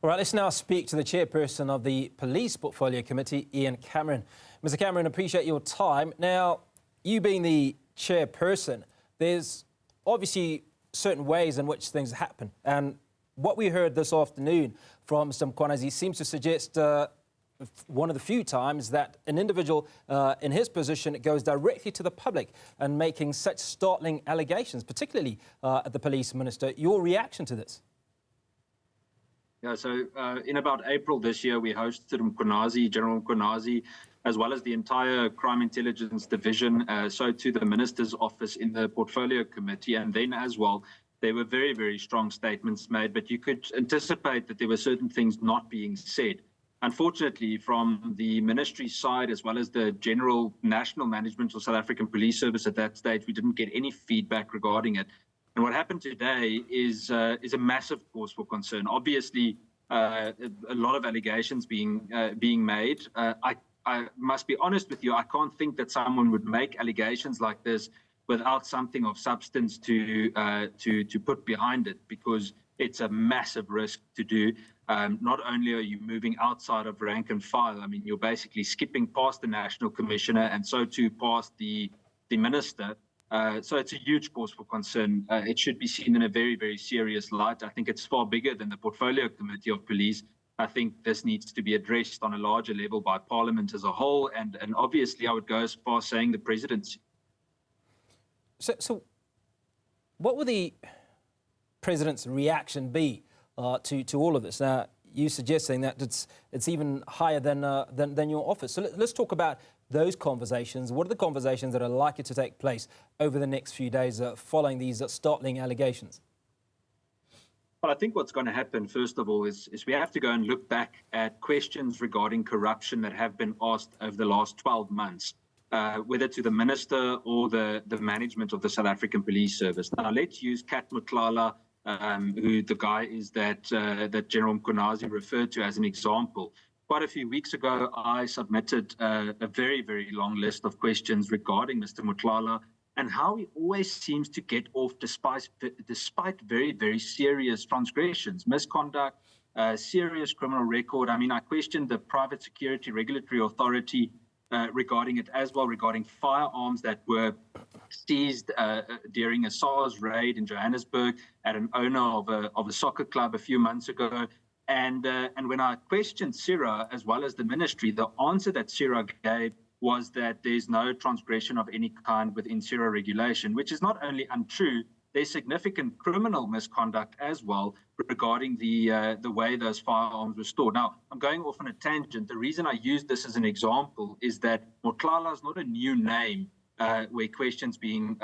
All right, let's now speak to the chairperson of the Police Portfolio Committee, Ian Cameron. Mr. Cameron, appreciate your time. Now, you being the chairperson, there's obviously certain ways in which things happen. And what we heard this afternoon from Mr. Mkhwanazi seems to suggest one of the few times that an individual in his position goes directly to the public and making such startling allegations, particularly at the police minister. Your reaction to this? Yeah, so in about April this year, we hosted Mkhwanazi, General Mkhwanazi, as well as the entire Crime Intelligence Division, so to the Minister's Office in the Portfolio Committee. And then as well, there were very, very strong statements made, but you could anticipate that there were certain things not being said. Unfortunately, from the ministry side, as well as the general national management of South African Police Service at that stage, we didn't get any feedback regarding it. And what happened today is a massive cause for concern. Obviously, a lot of allegations being made. I must be honest with you, I can't think that someone would make allegations like this without something of substance to put behind it, because it's a massive risk to do. Not only are you moving outside of rank and file, I mean, you're basically skipping past the National Commissioner and so too past the Minister. So it's a huge cause for concern. It should be seen in a very, very serious light. I think it's far bigger than the Portfolio Committee of Police. I think this needs to be addressed on a larger level by Parliament as a whole, and obviously I would go as far as saying the Presidency. So what will the President's reaction be to all of this? Now, you suggesting that it's even higher than your office. So let's talk about those conversations. What are the conversations that are likely to take place over the next few days following these startling allegations? Well, I think what's going to happen, first of all, is we have to go and look back at questions regarding corruption that have been asked over the last 12 months, whether to the Minister or the management of the South African Police Service. Now, let's use Nhlanhla, who the guy is that General Mkhwanazi referred to as an example. Quite a few weeks ago, I submitted a very, very long list of questions regarding Mr. Nhlanhla and how he always seems to get off despite very, very serious transgressions, misconduct, serious criminal record. I mean, I questioned the Private Security Regulatory Authority regarding it as well, regarding firearms that were seized during a SARS raid in Johannesburg at an owner of a soccer club a few months ago. And when I questioned CIRA as well as the ministry, the answer that CIRA gave was that there's no transgression of any kind within CIRA regulation, which is not only untrue, there's significant criminal misconduct as well regarding the way those firearms were stored. Now, I'm going off on a tangent. The reason I use this as an example is that Nhlanhla is not a new name where questions being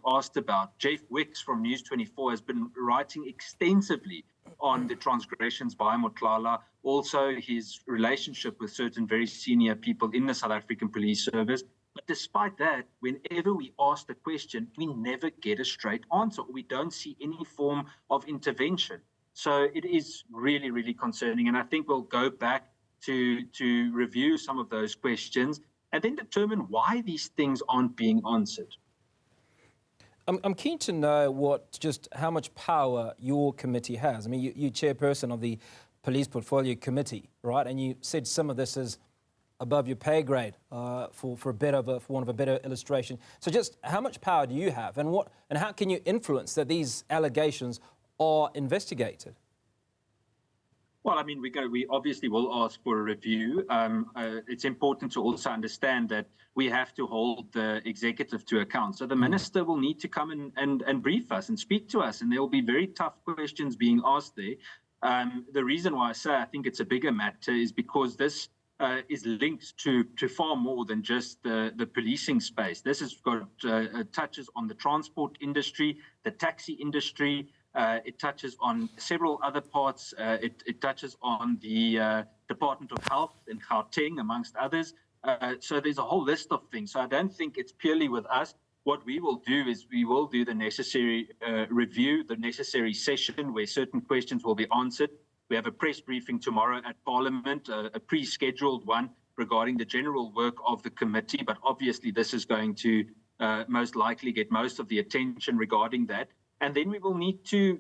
asked about. Jeff Wicks from News 24 has been writing extensively on the transgressions by Nhlanhla, also his relationship with certain very senior people in the South African Police Service. But despite that, whenever we ask the question, we never get a straight answer. We don't see any form of intervention. So it is really, really concerning. And I think we'll go back to review some of those questions and then determine why these things aren't being answered. I'm keen to know how much power your committee has. I mean, you're chairperson of the Police Portfolio Committee, right? And you said some of this is above your pay grade, for want of a better illustration. So just how much power do you have, and how can you influence that these allegations are investigated? Well, I mean, we obviously will ask for a review. It's important to also understand that we have to hold the executive to account. So the minister will need to come and brief us and speak to us, and there will be very tough questions being asked there. The reason why I say I think it's a bigger matter is because this is linked to far more than just the policing space. This has got touches on the transport industry, the taxi industry. It touches on several other parts. It touches on the Department of Health in Gauteng, amongst others. So there's a whole list of things. So I don't think it's purely with us. What we will do is we will do the necessary review, the necessary session where certain questions will be answered. We have a press briefing tomorrow at Parliament, a pre-scheduled one regarding the general work of the committee. But obviously this is going to most likely get most of the attention regarding that. And then we will need to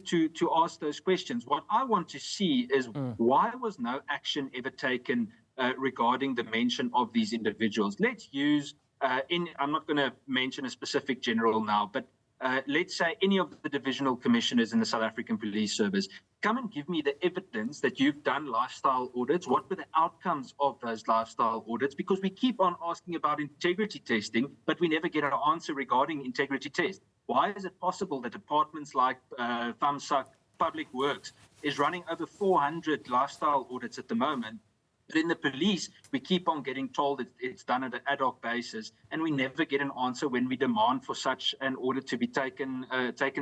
ask those questions. What I want to see is why was no action ever taken regarding the mention of these individuals? Let's use, I'm not going to mention a specific general now, but let's say any of the divisional commissioners in the South African Police Service. Come and give me the evidence that you've done lifestyle audits. What were the outcomes of those lifestyle audits? Because we keep on asking about integrity testing, but we never get an answer regarding integrity test. Why is it possible that departments like FAMSA, Public Works, is running over 400 lifestyle audits at the moment? But in the police, we keep on getting told that it's done at an ad hoc basis, and we never get an answer when we demand for such an audit to be taken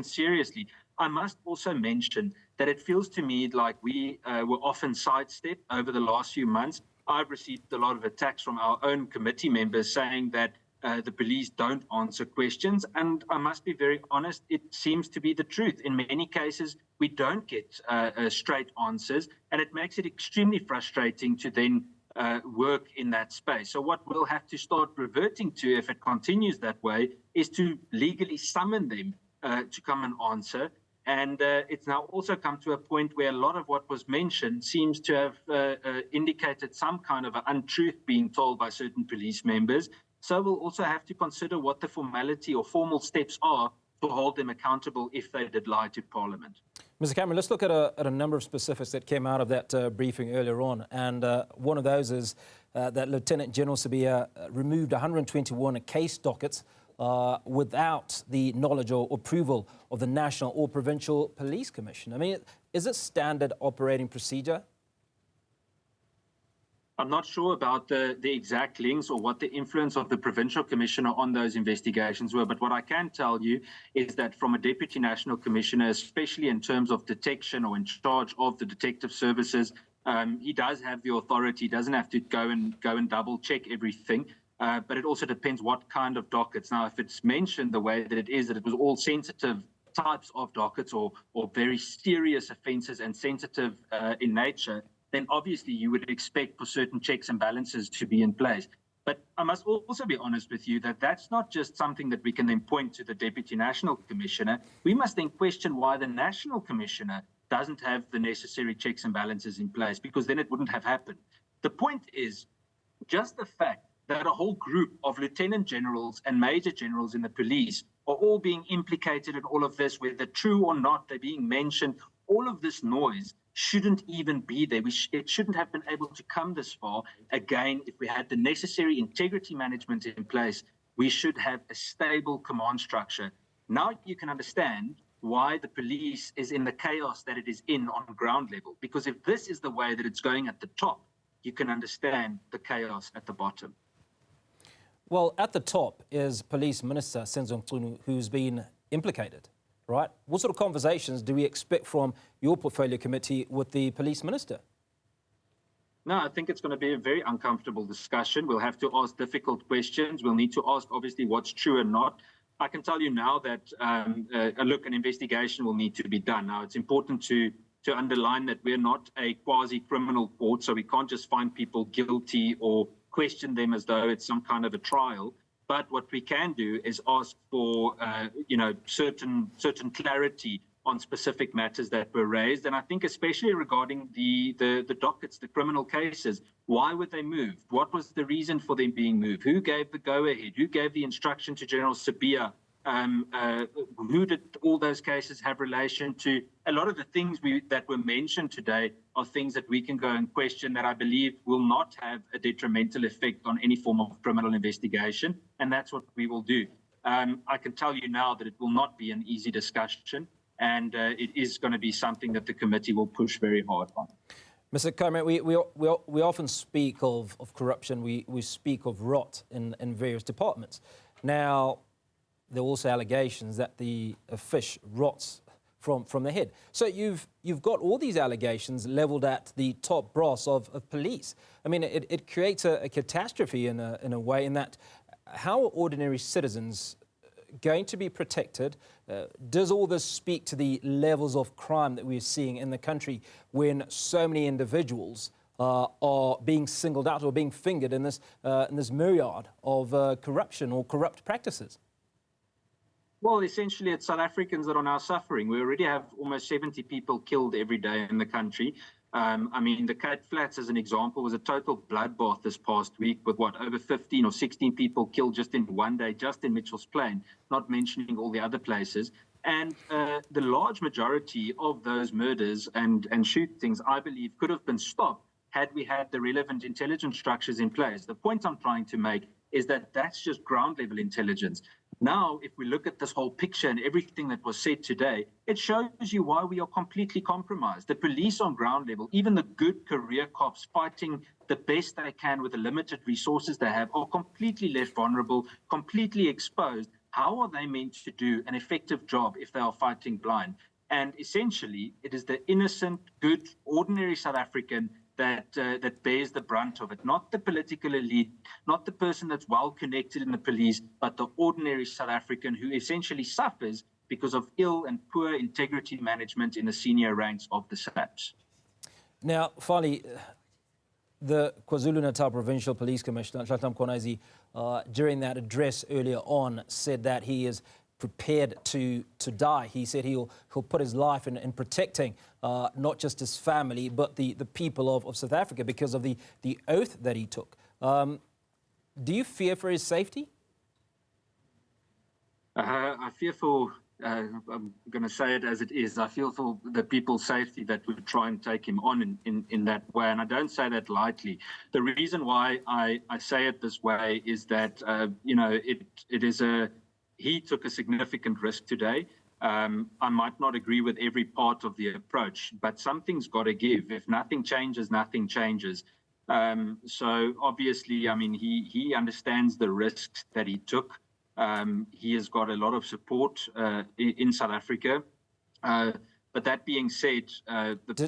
seriously. I must also mention that it feels to me like we were often sidestepped over the last few months. I've received a lot of attacks from our own committee members saying that the police don't answer questions. And I must be very honest, it seems to be the truth. In many cases, we don't get straight answers, and it makes it extremely frustrating to then work in that space. So what we'll have to start reverting to, if it continues that way, is to legally summon them to come and answer. And it's now also come to a point where a lot of what was mentioned seems to have indicated some kind of an untruth being told by certain police members. So we'll also have to consider what the formality or formal steps are to hold them accountable if they did lie to Parliament. Mr. Cameron, let's look at a number of specifics that came out of that briefing earlier on. And one of those is that Lieutenant General Sabia removed 121 case dockets without the knowledge or approval of the National or Provincial Police Commission. I mean, is it standard operating procedure? I'm not sure about the exact links or what the influence of the Provincial Commissioner on those investigations were, but what I can tell you is that from a Deputy National Commissioner, especially in terms of detection or in charge of the detective services, he does have the authority. He doesn't have to go and double check everything, but it also depends what kind of dockets. Now, if it's mentioned the way that it is, that it was all sensitive types of dockets or very serious offences and sensitive in nature, then obviously you would expect for certain checks and balances to be in place. But I must also be honest with you that that's not just something that we can then point to the Deputy National Commissioner. We must then question why the National Commissioner doesn't have the necessary checks and balances in place, because then it wouldn't have happened. The point is just the fact that a whole group of lieutenant generals and major generals in the police are all being implicated in all of this, whether true or not, they're being mentioned. All of this noise shouldn't even be there. It shouldn't have been able to come this far. Again, if we had the necessary integrity management in place, we should have a stable command structure. Now you can understand why the police is in the chaos that it is in on ground level. Because if this is the way that it's going at the top, you can understand the chaos at the bottom. Well, at the top is Police Minister Senzo Mkhwanazi, who's been implicated. Right? What sort of conversations do we expect from your portfolio committee with the police minister? No, I think it's going to be a very uncomfortable discussion. We'll have to ask difficult questions. We'll need to ask, obviously, what's true and not. I can tell you now that, an investigation will need to be done. Now, it's important to underline that we're not a quasi-criminal court, so we can't just find people guilty or question them as though it's some kind of a trial. But what we can do is ask for, certain clarity on specific matters that were raised. And I think especially regarding the dockets, the criminal cases, why were they moved? What was the reason for them being moved? Who gave the go-ahead? Who gave the instruction to General Sabia? Who did all those cases have relation to? A lot of the things that were mentioned today are things that we can go and question that I believe will not have a detrimental effect on any form of criminal investigation, and that's what we will do. I can tell you now that it will not be an easy discussion, and it is going to be something that the committee will push very hard on. Mr. Cameron, we often speak of corruption, we speak of rot in various departments. Now, there are also allegations that the fish rots from the head. So you've got all these allegations leveled at the top brass of police. I mean, it creates a catastrophe in a way, in that how are ordinary citizens going to be protected? Does all this speak to the levels of crime that we're seeing in the country when so many individuals are being singled out or being fingered in this myriad of corruption or corrupt practices? Well, essentially, it's South Africans that are now suffering. We already have almost 70 people killed every day in the country. I mean, the Cape Flats, as an example, was a total bloodbath this past week with over 15 or 16 people killed just in one day, just in Mitchell's Plain, not mentioning all the other places. And the large majority of those murders and shootings, I believe, could have been stopped had we had the relevant intelligence structures in place. The point I'm trying to make is that that's just ground level intelligence. Now, if we look at this whole picture and everything that was said today, it shows you why we are completely compromised. The police on ground level, even the good career cops fighting the best they can with the limited resources they have, are completely left vulnerable, completely exposed. How are they meant to do an effective job if they are fighting blind? And essentially, it is the innocent, good, ordinary South African that bears the brunt of it, not the political elite, not the person that's well connected in the police, but the ordinary South African who essentially suffers because of ill and poor integrity management in the senior ranks of the SAPS. Now, finally, the KwaZulu-Natal Provincial Police Commissioner, Nhlanhla Mkhwanazi, during that address earlier on, said that he is prepared to die. He said he'll put his life in protecting not just his family, but the people of South Africa because of the oath that he took. Do you fear for his safety? I fear for, I'm going to say it as it is, I feel for the people's safety that would try and take him on in that way. And I don't say that lightly. The reason why I say it this way is that, he took a significant risk today. I might not agree with every part of the approach, but something's got to give. If nothing changes, nothing changes. So obviously, I mean, he understands the risks that he took. He has got a lot of support in South Africa. But that being said,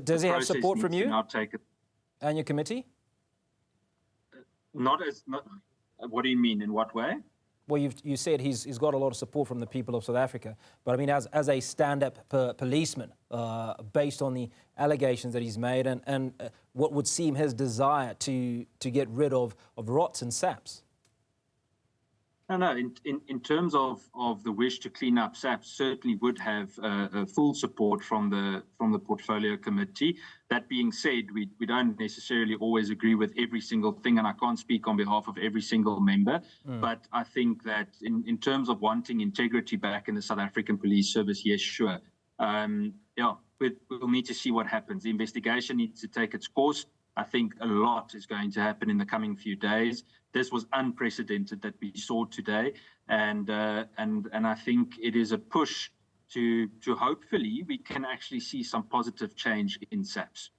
does he have support from you and your committee? Not. What do you mean? In what way? Well, you said he's got a lot of support from the people of South Africa, but I mean, as a stand-up policeman, based on the allegations that he's made and what would seem his desire to get rid of rots and SAPS. No. In terms of the wish to clean up SAPS, certainly would have full support from the portfolio committee. That being said, we don't necessarily always agree with every single thing, and I can't speak on behalf of every single member. But I think that in terms of wanting integrity back in the South African Police Service, yes, sure. We'll need to see what happens. The investigation needs to take its course. I think a lot is going to happen in the coming few days. This was unprecedented that we saw today, and I think it is a push to hopefully we can actually see some positive change in SAPS.